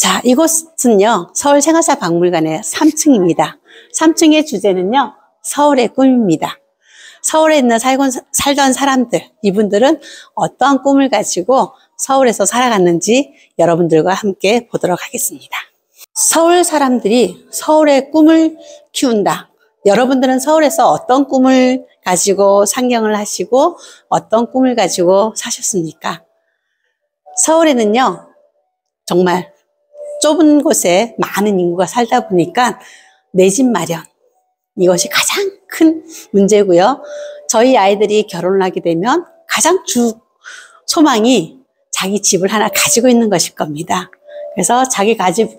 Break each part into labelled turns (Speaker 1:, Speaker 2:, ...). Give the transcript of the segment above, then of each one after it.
Speaker 1: 자, 이곳은요, 서울생활사박물관의 3층입니다. 3층의 주제는요, 서울의 꿈입니다. 서울에 있는 살던 사람들, 이분들은 어떠한 꿈을 가지고 서울에서 살아갔는지 여러분들과 함께 보도록 하겠습니다. 서울 사람들이 서울의 꿈을 키운다. 여러분들은 서울에서 어떤 꿈을 가지고 상경을 하시고 어떤 꿈을 가지고 사셨습니까? 서울에는요, 정말 좁은 곳에 많은 인구가 살다 보니까 내 집 마련, 이것이 가장 큰 문제고요. 저희 아이들이 결혼을 하게 되면 가장 소망이 자기 집을 하나 가지고 있는 것일 겁니다. 그래서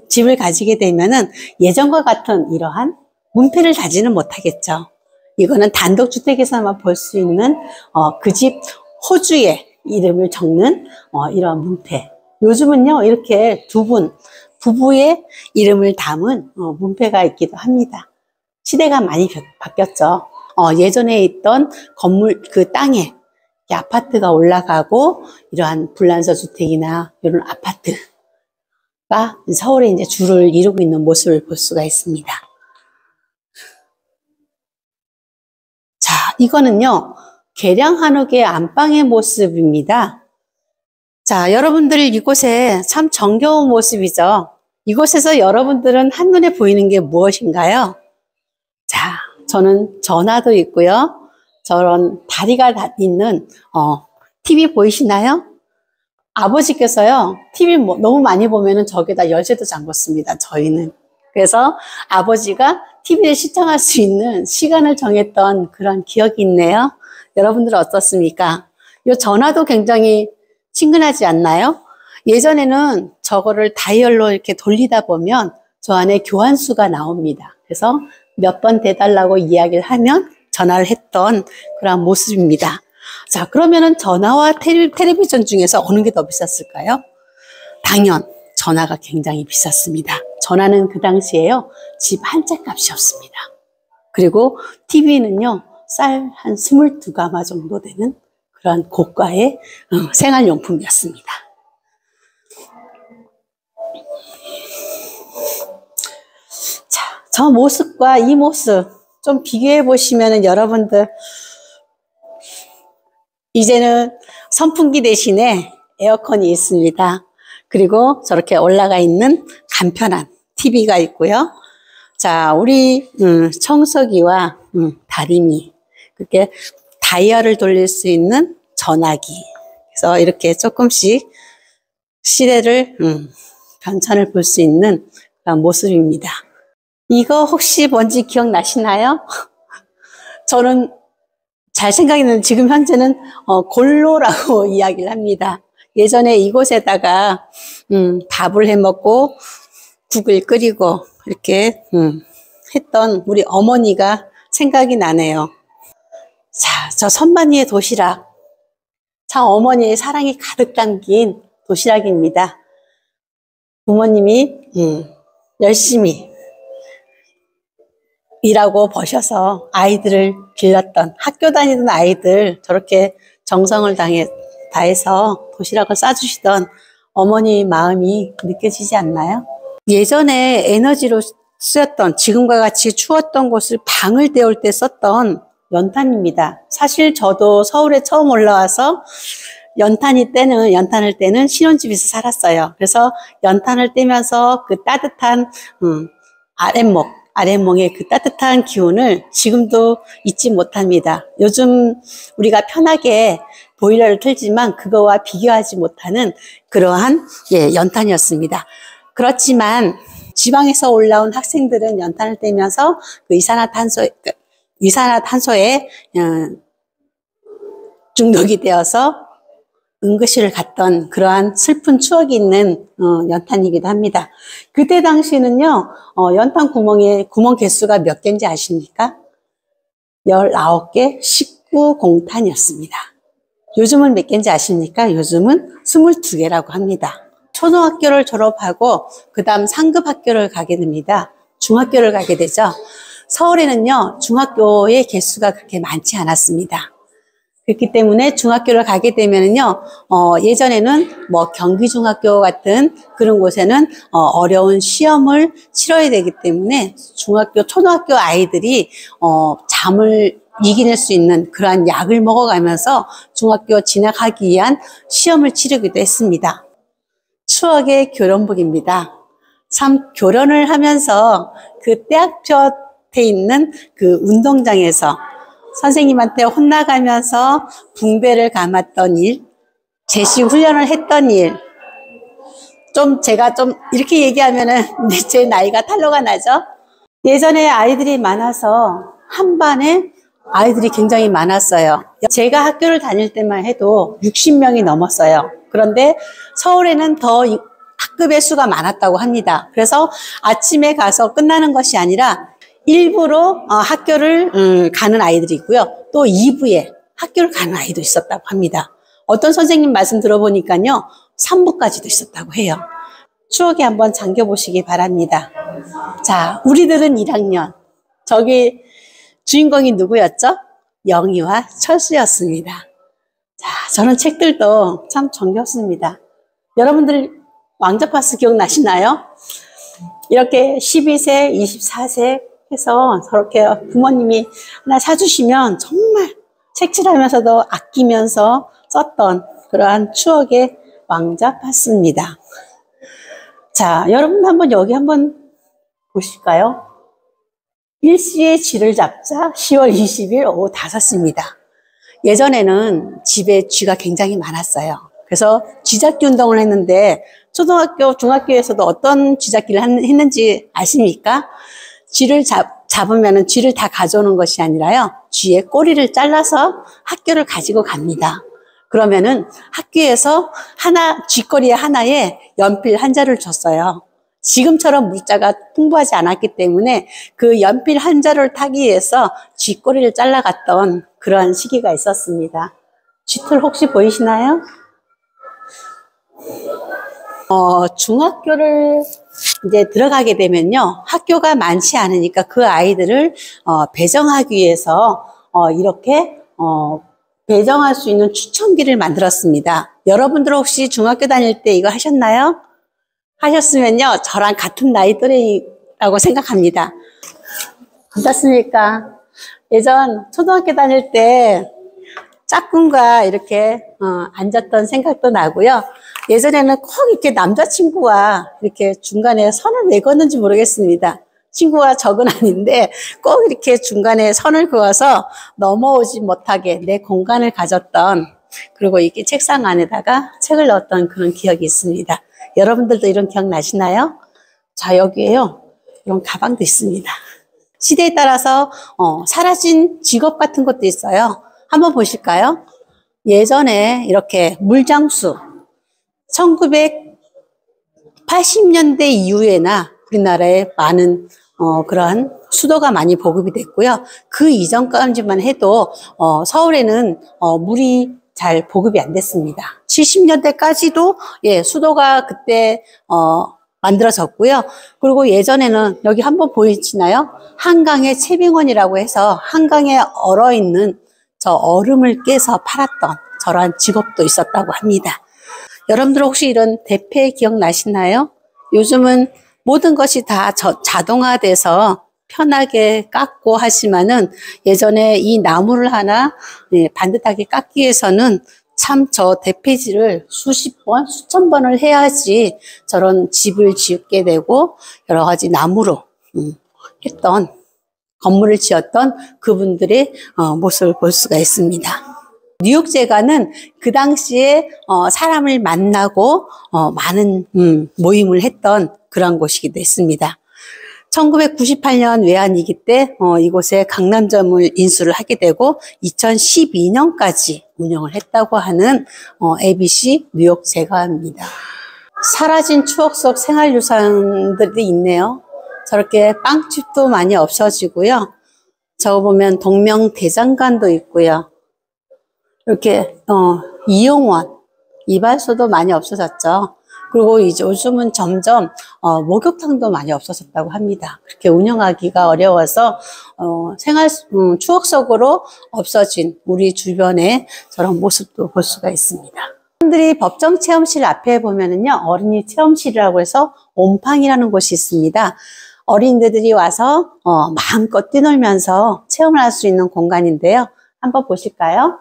Speaker 1: 집을 가지게 되면은 예전과 같은 이러한 문패를 다지는 못하겠죠. 이거는 단독주택에서만 볼 수 있는 그 집 호주의 이름을 적는 이러한 문패. 요즘은요, 이렇게 부부의 이름을 담은 문패가 있기도 합니다. 시대가 많이 바뀌었죠. 예전에 있던 건물 그 땅에 아파트가 올라가고 이러한 불란서 주택이나 이런 아파트가 서울에 이제 주를 이루고 있는 모습을 볼 수가 있습니다. 자, 이거는요, 계량 한옥의 안방의 모습입니다. 자, 여러분들 이곳에 참 정겨운 모습이죠. 이곳에서 여러분들은 한눈에 보이는 게 무엇인가요? 자, 저는 전화도 있고요. 저런 다리가 있는 TV 보이시나요? 아버지께서요, TV 너무 많이 보면은 저기다 열쇠도 잠궜습니다, 저희는. 그래서 아버지가 TV를 시청할 수 있는 시간을 정했던 그런 기억이 있네요. 여러분들은 어떻습니까? 이 전화도 굉장히 친근하지 않나요? 예전에는 저거를 다이얼로 이렇게 돌리다 보면 저 안에 교환수가 나옵니다. 그래서 몇 번 대달라고 이야기를 하면 전화를 했던 그런 모습입니다. 자, 그러면은 전화와 텔레비전 중에서 어느 게 더 비쌌을까요? 당연, 전화가 굉장히 비쌌습니다. 전화는 그 당시에요, 집 한 채 값이었습니다. 그리고 TV는요, 쌀 한 22가마 정도 되는 그런 고가의 생활용품이었습니다. 자, 저 모습과 이 모습 좀 비교해 보시면 여러분들 이제는 선풍기 대신에 에어컨이 있습니다. 그리고 저렇게 올라가 있는 간편한 TV가 있고요. 자, 우리 청소기와 다리미, 그렇게 다이얼을 돌릴 수 있는 전화기. 그래서 이렇게 조금씩 시대를 변천을 볼 수 있는 그런 모습입니다. 이거 혹시 뭔지 기억나시나요? 저는 잘 생각이 나는 지금 현재는 골로라고 이야기를 합니다. 예전에 이곳에다가 밥을 해 먹고 국을 끓이고 이렇게 했던 우리 어머니가 생각이 나네요. 자, 저 선반 위의 도시락. 참 어머니의 사랑이 가득 담긴 도시락입니다. 부모님이 열심히 일하고 버셔서 아이들을 길렀던, 학교 다니던 아이들 저렇게 정성을 다해서 도시락을 싸주시던 어머니 마음이 느껴지지 않나요? 예전에 에너지로 쓰였던, 지금과 같이 추웠던 곳을 방을 데울 때 썼던 연탄입니다. 사실 저도 서울에 처음 올라와서 연탄을 떼는 신혼집에서 살았어요. 그래서 연탄을 떼면서 그 따뜻한 아랫목의 그 따뜻한 기운을 지금도 잊지 못합니다. 요즘 우리가 편하게 보일러를 틀지만 그거와 비교하지 못하는 그러한 연탄이었습니다. 그렇지만 지방에서 올라온 학생들은 연탄을 떼면서 그 이산화탄소에 중독이 되어서 응급실을 갔던 그러한 슬픈 추억이 있는 연탄이기도 합니다. 그때 당시에는요, 연탄 구멍 개수가 몇 개인지 아십니까? 19개 19공탄이었습니다. 요즘은 몇 개인지 아십니까? 요즘은 22개라고 합니다. 초등학교를 졸업하고 그 다음 상급 학교를 가게 됩니다. 중학교를 가게 되죠. 서울에는요, 중학교의 개수가 그렇게 많지 않았습니다. 그렇기 때문에 중학교를 가게 되면은요, 예전에는 뭐 경기중학교 같은 그런 곳에는 어려운 시험을 치러야 되기 때문에 중학교, 초등학교 아이들이 잠을 이겨낼 수 있는 그러한 약을 먹어가면서 중학교 진학하기 위한 시험을 치르기도 했습니다. 추억의 교련복입니다. 참 교련을 하면서 그 떼학볕에 있는 그 운동장에서 선생님한테 혼나가면서 붕대를 감았던 일, 제시 훈련을 했던 일, 제가 이렇게 얘기하면은 제 나이가 탄로가 나죠? 예전에 아이들이 많아서 한 반에 아이들이 굉장히 많았어요. 제가 학교를 다닐 때만 해도 60명이 넘었어요. 그런데 서울에는 더 학급의 수가 많았다고 합니다. 그래서 아침에 가서 끝나는 것이 아니라 일부러 학교를 가는 아이들이 있고요. 또 2부에 학교를 가는 아이도 있었다고 합니다. 어떤 선생님 말씀 들어보니까요. 3부까지도 있었다고 해요. 추억에 한번 잠겨보시기 바랍니다. 자, 우리들은 1학년. 저기 주인공이 누구였죠? 영희와 철수였습니다. 자, 저는 책들도 참 정겹습니다. 여러분들 왕자파스 기억나시나요? 이렇게 12세, 24세 해서 저렇게 부모님이 하나 사주시면 정말 색칠하면서도 아끼면서 썼던 그러한 추억의 왕자파스입니다. 자, 여러분 여기 한번 보실까요? 일시의 쥐를 잡자 10월 20일 오후 5시입니다. 예전에는 집에 쥐가 굉장히 많았어요. 그래서 쥐잡기 운동을 했는데 초등학교, 중학교에서도 어떤 쥐잡기를 했는지 아십니까? 쥐를 잡으면 쥐를 다 가져오는 것이 아니라요. 쥐의 꼬리를 잘라서 학교를 가지고 갑니다. 그러면은 학교에서 쥐꼬리 하나에 연필 한 자를 줬어요. 지금처럼 물자가 풍부하지 않았기 때문에 그 연필 한 자를 타기 위해서 쥐꼬리를 잘라갔던 그러한 시기가 있었습니다. 쥐털 혹시 보이시나요? 중학교를 이제 들어가게 되면요. 학교가 많지 않으니까 그 아이들을 배정하기 위해서 이렇게 배정할 수 있는 추첨기를 만들었습니다. 여러분들 혹시 중학교 다닐 때 이거 하셨나요? 하셨으면요. 저랑 같은 나이 또래라고 생각합니다. 어떻습니까? 예전 초등학교 다닐 때 짝꿍과 이렇게 앉았던 생각도 나고요. 예전에는 꼭 이렇게 남자친구와 이렇게 중간에 선을 왜 걷는지 모르겠습니다. 친구와 적은 아닌데 꼭 이렇게 중간에 선을 그어서 넘어오지 못하게 내 공간을 가졌던, 그리고 이렇게 책상 안에다가 책을 넣었던 그런 기억이 있습니다. 여러분들도 이런 기억 나시나요? 자, 여기에요. 이런 가방도 있습니다. 시대에 따라서 사라진 직업 같은 것도 있어요. 한번 보실까요? 예전에 이렇게 물장수, 1980년대 이후에나 우리나라에 많은 그러한 수도가 많이 보급이 됐고요. 그 이전까지만 해도 서울에는 물이 잘 보급이 안 됐습니다. 70년대까지도 수도가 그때 만들어졌고요. 그리고 예전에는 여기 한번 보이시나요? 한강의 채빙원이라고 해서 한강에 얼어있는 저 얼음을 깨서 팔았던 저러한 직업도 있었다고 합니다. 여러분들 혹시 이런 대패 기억나시나요? 요즘은 모든 것이 다 자동화돼서 편하게 깎고 하지만은 예전에 이 나무를 하나 반듯하게 깎기 위해서는 참 저 대패질을 수십 번, 수천 번을 해야지 저런 집을 짓게 되고 여러 가지 나무로 했던, 건물을 지었던 그분들의 모습을 볼 수가 있습니다. 뉴욕제가는 그 당시에 사람을 만나고 많은 모임을 했던 그런 곳이기도 했습니다. 1998년 외환위기 때 이곳에 강남점을 인수를 하게 되고 2012년까지 운영을 했다고 하는 ABC 뉴욕 제과입니다. 사라진 추억 속 생활유산들이 있네요. 저렇게 빵집도 많이 없어지고요. 저거 보면 동명대장간도 있고요. 이렇게 이용원, 이발소도 많이 없어졌죠. 그리고 이제 요즘은 점점 목욕탕도 많이 없어졌다고 합니다. 그렇게 운영하기가 어려워서 추억 속으로 없어진 우리 주변의 저런 모습도 볼 수가 있습니다. 여러분들이 법정 체험실 앞에 보면은요, 어린이 체험실이라고 해서 옴팡이라는 곳이 있습니다. 어린이들이 와서 마음껏 뛰놀면서 체험을 할 수 있는 공간인데요. 한번 보실까요?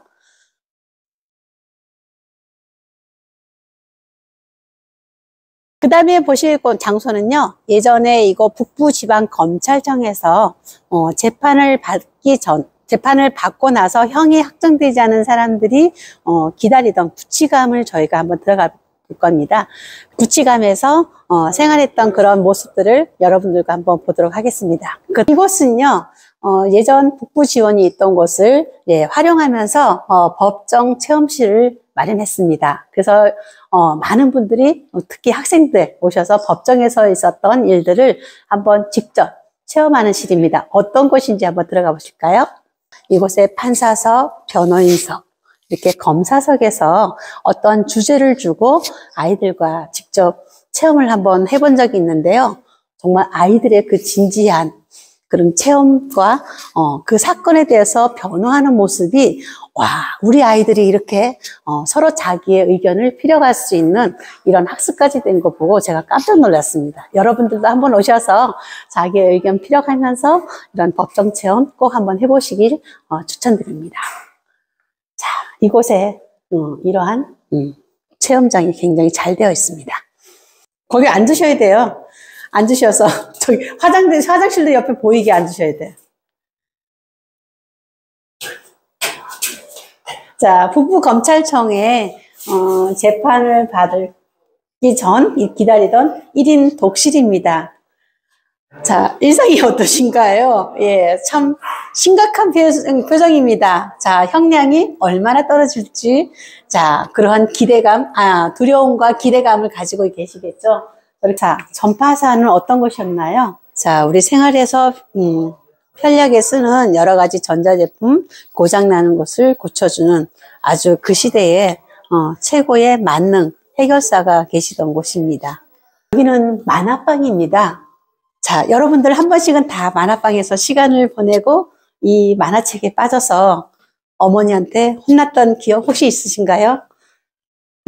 Speaker 1: 그 다음에 보실 장소는요, 예전에 이거 북부지방검찰청에서 재판을 받고 나서 형이 확정되지 않은 사람들이 기다리던 구치감을 저희가 한번 들어가 볼 겁니다. 구치감에서 생활했던 그런 모습들을 여러분들과 한번 보도록 하겠습니다. 이곳은요, 예전 북부지원이 있던 곳을 활용하면서 법정 체험실을 마련했습니다. 그래서 많은 분들이 특히 학생들 오셔서 법정에서 있었던 일들을 한번 직접 체험하는 실입니다. 어떤 곳인지 한번 들어가 보실까요? 이곳에 판사석, 변호인석, 이렇게 검사석에서 어떤 주제를 주고 아이들과 직접 체험을 한번 해본 적이 있는데요. 정말 아이들의 그 진지한 그런 체험과 그 사건에 대해서 변호하는 모습이 와, 우리 아이들이 이렇게 서로 자기의 의견을 피력할 수 있는 이런 학습까지 된 거 보고 제가 깜짝 놀랐습니다. 여러분들도 한번 오셔서 자기의 의견 피력하면서 이런 법정 체험 꼭 한번 해보시길 추천드립니다. 자, 이곳에 이러한 체험장이 굉장히 잘 되어 있습니다. 거기 앉으셔야 돼요. 앉으셔서 저기 화장실도 옆에 보이게 앉으셔야 돼요. 자, 북부검찰청에 재판을 받기 전 기다리던 1인 독실입니다. 자, 일상이 어떠신가요? 예, 참 심각한 표정입니다. 자, 형량이 얼마나 떨어질지, 자, 그러한 기대감, 두려움과 기대감을 가지고 계시겠죠? 자, 전파사는 어떤 것이었나요? 자, 우리 생활에서 편리하게 쓰는 여러 가지 전자제품 고장나는 것을 고쳐주는 아주 그 시대에 최고의 만능 해결사가 계시던 곳입니다. 여기는 만화방입니다. 자, 여러분들 한 번씩은 다 만화방에서 시간을 보내고 이 만화책에 빠져서 어머니한테 혼났던 기억 혹시 있으신가요?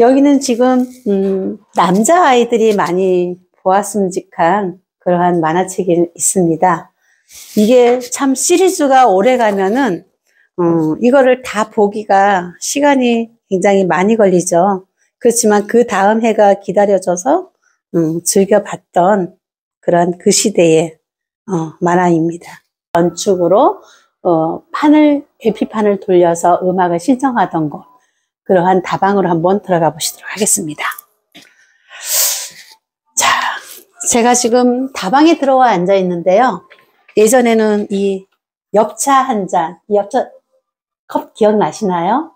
Speaker 1: 여기는 지금 남자아이들이 많이 보았음직한 그러한 만화책이 있습니다. 이게 참 시리즈가 오래 가면은 이거를 다 보기가 시간이 굉장히 많이 걸리죠. 그렇지만 그 다음 해가 기다려져서 즐겨봤던 그런 그 시대의 만화입니다. 건축으로 LP판을 돌려서 음악을 신청하던 곳, 그러한 다방으로 한번 들어가 보시도록 하겠습니다. 자, 제가 지금 다방에 들어와 앉아 있는데요. 예전에는 이 엽차 한 잔, 이 엽차 컵 기억나시나요?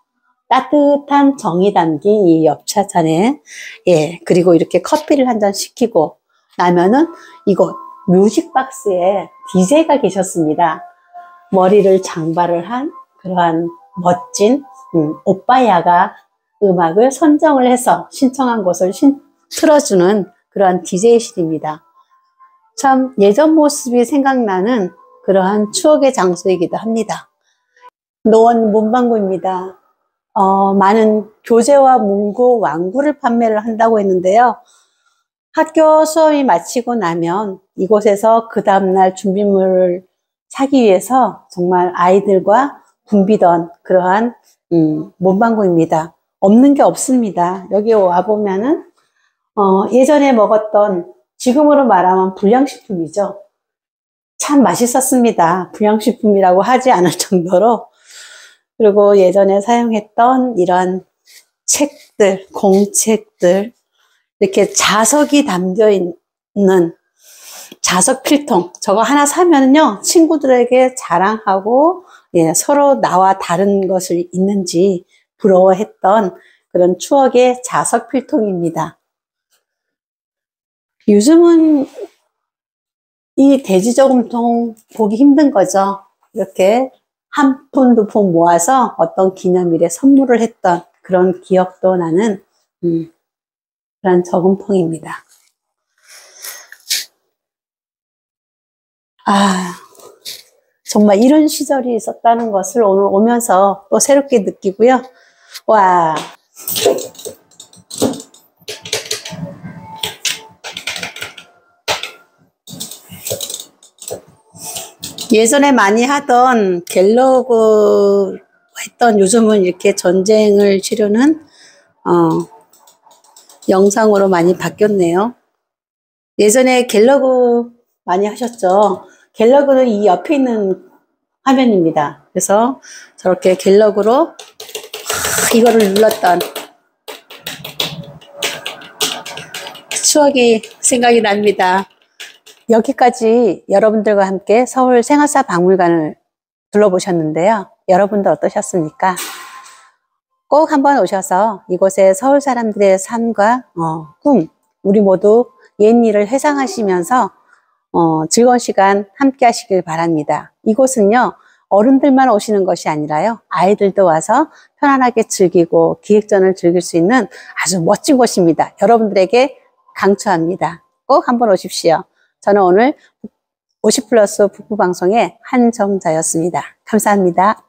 Speaker 1: 따뜻한 정이 담긴 이 엽차 잔에, 예, 그리고 이렇게 커피를 한 잔 시키고 나면은 이곳 뮤직박스에 DJ가 계셨습니다. 머리를 장발을 한 그러한 멋진 오빠야가 음악을 선정을 해서 신청한 곳을 틀어주는 그러한 DJ실입니다. 참 예전 모습이 생각나는 그러한 추억의 장소이기도 합니다. 노원 문방구입니다. 많은 교재와 문구, 완구를 판매를 한다고 했는데요. 학교 수업이 마치고 나면 이곳에서 그 다음날 준비물을 사기 위해서 정말 아이들과 붐비던 그러한 문방구입니다. 없는 게 없습니다. 여기 와보면은 예전에 먹었던, 지금으로 말하면 불량식품이죠. 참 맛있었습니다. 불량식품이라고 하지 않을 정도로. 그리고 예전에 사용했던 이런 책들, 공책들, 이렇게 자석이 담겨 있는 자석 필통, 저거 하나 사면은요, 친구들에게 자랑하고, 예, 서로 나와 다른 것을 있는지 부러워했던 그런 추억의 자석 필통입니다. 요즘은 이 돼지저금통 보기 힘든 거죠. 이렇게 한 푼, 두 푼 모아서 어떤 기념일에 선물을 했던 그런 기억도 나는 그런 저금통입니다. 정말 이런 시절이 있었다는 것을 오늘 오면서 또 새롭게 느끼고요. 와. 예전에 많이 하던 갤러그 했던, 요즘은 이렇게 전쟁을 치르는 영상으로 많이 바뀌었네요. 예전에 갤러그 많이 하셨죠. 갤러그는 이 옆에 있는 화면입니다. 그래서 저렇게 갤러그로 이거를 눌렀던 추억이 생각이 납니다. 여기까지 여러분들과 함께 서울 생활사 박물관을 둘러보셨는데요. 여러분들 어떠셨습니까? 꼭 한번 오셔서 이곳에 서울 사람들의 삶과 꿈, 우리 모두 옛일을 회상하시면서 즐거운 시간 함께 하시길 바랍니다. 이곳은요, 어른들만 오시는 것이 아니라요, 아이들도 와서 편안하게 즐기고 기획전을 즐길 수 있는 아주 멋진 곳입니다. 여러분들에게 강추합니다. 꼭 한번 오십시오. 저는 오늘 50플러스 북부방송의 한정자였습니다. 감사합니다.